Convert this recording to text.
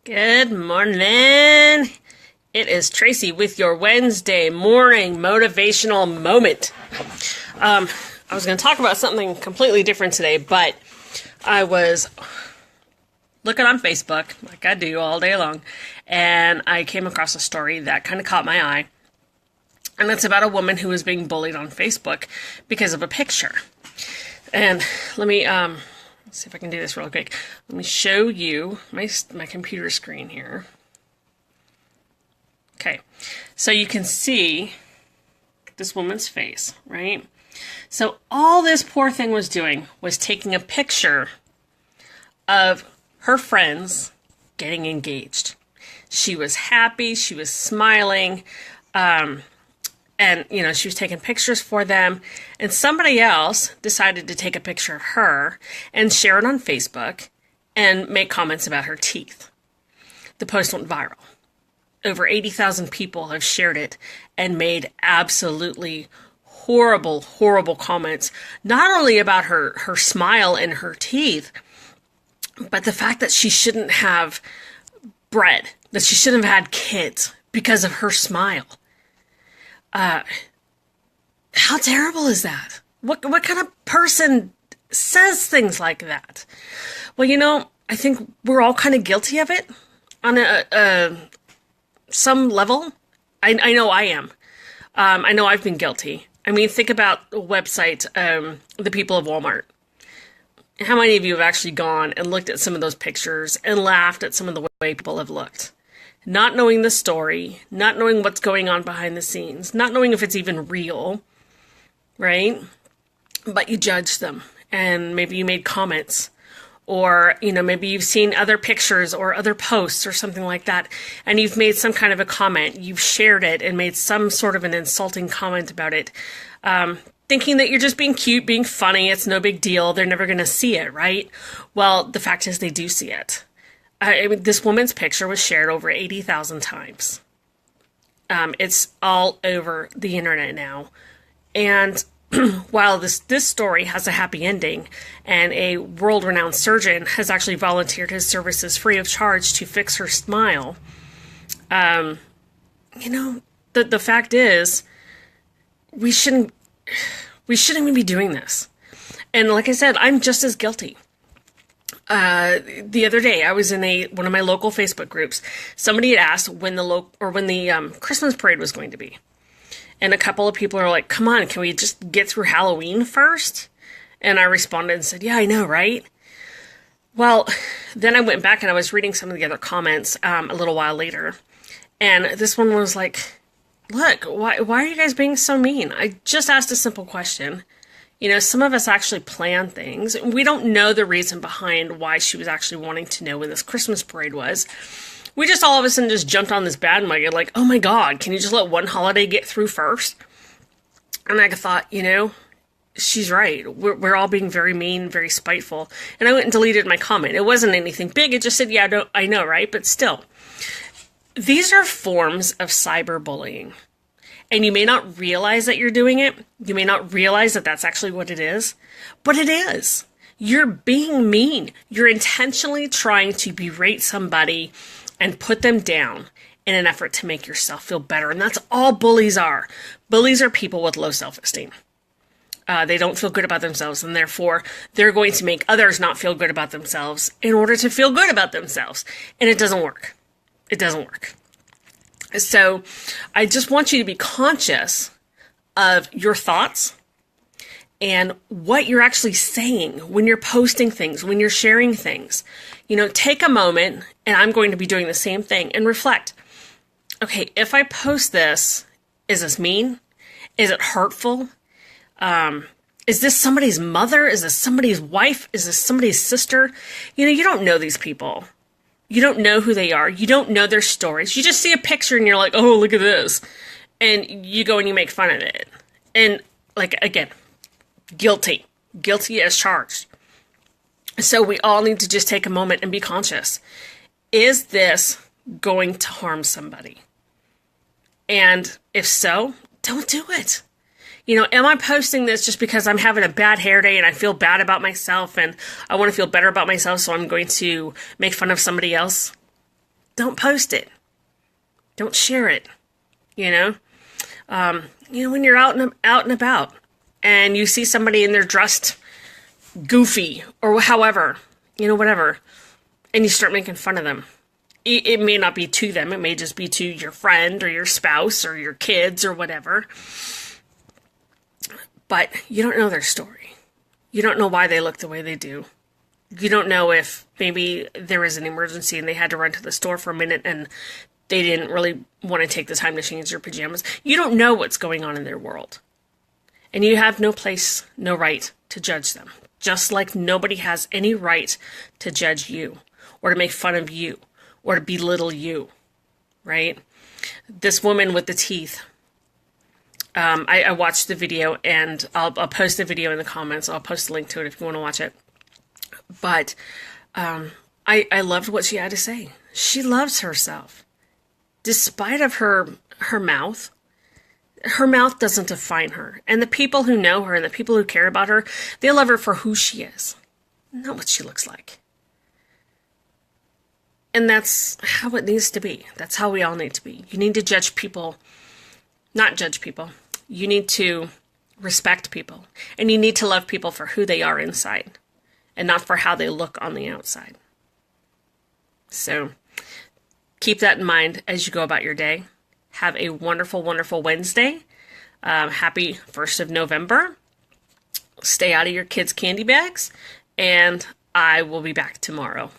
Good morning. It is Tracy with your Wednesday morning motivational moment. I was going to talk about something completely different today, but I was looking on Facebook, like I do all day long, and I came across a story that kind of caught my eye. And it's about a woman who was being bullied on Facebook because of a picture. And let me let's see if I can do this real quick. Let me show you my computer screen here. Okay, so you can see this woman's face, right? So all this poor thing was doing was taking a picture of her friends getting engaged. She was happy, she was smiling, and, you know, she was taking pictures for them, and somebody else decided to take a picture of her and share it on Facebook and make comments about her teeth. The post went viral. Over 80,000 people have shared it and made absolutely horrible, horrible comments, not only about her smile and her teeth, but the fact that she shouldn't have bread, that she shouldn't have had kids because of her smile. How terrible is that? What kind of person says things like that? Well, you know, I think we're all kind of guilty of it on some level. I know I am. I know I've been guilty. I mean, think about the website, The People of Walmart. How many of you have actually gone and looked at some of those pictures and laughed at some of the way people have looked? Not knowing the story, not knowing what's going on behind the scenes, not knowing if it's even real, right? But you judge them, and maybe you made comments, or, you know, maybe you've seen other pictures or other posts or something like that, and you've made some kind of a comment, you've shared it and made some sort of an insulting comment about it, thinking that you're just being cute, being funny, it's no big deal, they're never going to see it, right? Well, the fact is they do see it. This woman's picture was shared over 80,000 times. It's all over the internet now. And while this story has a happy ending, and a world-renowned surgeon has actually volunteered his services free of charge to fix her smile, you know, the fact is, we shouldn't even be doing this. And like I said, I'm just as guilty. The other day, I was in one of my local Facebook groups. Somebody had asked when the Christmas parade was going to be, and a couple of people are like, "Come on, can we just get through Halloween first?" And I responded and said, "Yeah, I know, right?" Well, then I went back and I was reading some of the other comments a little while later, and this one was like, "Look, why are you guys being so mean? I just asked a simple question." You know, some of us actually plan things. We don't know the reason behind why she was actually wanting to know when this Christmas parade was. We just all of a sudden just jumped on this bandwagon like, oh my God, can you just let one holiday get through first? And I thought, you know, she's right. We're all being very mean, very spiteful. And I went and deleted my comment. It wasn't anything big. It just said, yeah, I know, right? But still, these are forms of cyberbullying. And you may not realize that you're doing it. You may not realize that that's actually what it is. But it is. You're being mean. You're intentionally trying to berate somebody and put them down in an effort to make yourself feel better. And that's all bullies are. Bullies are people with low self-esteem. They don't feel good about themselves, and therefore they're going to make others not feel good about themselves in order to feel good about themselves. And it doesn't work. It doesn't work. So I just want you to be conscious of your thoughts and what you're actually saying when you're posting things, when you're sharing things. You know, take a moment, and I'm going to be doing the same thing, and reflect. Okay, if I post this, is this mean? Is it hurtful? Is this somebody's mother? Is this somebody's wife? Is this somebody's sister? You know, you don't know these people. You don't know who they are. You don't know their stories. You just see a picture and you're like, oh, look at this. And you go and you make fun of it. And, like, again, guilty. Guilty as charged. So we all need to just take a moment and be conscious. Is this going to harm somebody? And if so, don't do it. You know, am I posting this just because I'm having a bad hair day and I feel bad about myself and I want to feel better about myself, so I'm going to make fun of somebody else? don't post it. Don't share it. You know, when you're out and about, and you see somebody and they're dressed goofy or however, whatever, and you start making fun of them. It may not be to them. It may just be to your friend or your spouse or your kids or whatever. But you don't know their story. You don't know why they look the way they do. You don't know if maybe there was an emergency and they had to run to the store for a minute and they didn't really want to take the time to change their pajamas. You don't know what's going on in their world. And you have no place, no right to judge them. Just like nobody has any right to judge you or to make fun of you or to belittle you, right? This woman with the teeth, I watched the video, and I'll post the video in the comments. I'll post a link to it if you want to watch it. But I loved what she had to say. She loves herself. Despite of her mouth doesn't define her. And the people who know her and the people who care about her, they love her for who she is, not what she looks like. And that's how it needs to be. That's how we all need to be. You need to judge people, not judge people. You need to respect people. And you need to love people for who they are inside and not for how they look on the outside. So keep that in mind as you go about your day. Have a wonderful, wonderful Wednesday. Happy 1st of November. Stay out of your kids' candy bags. And I will be back tomorrow.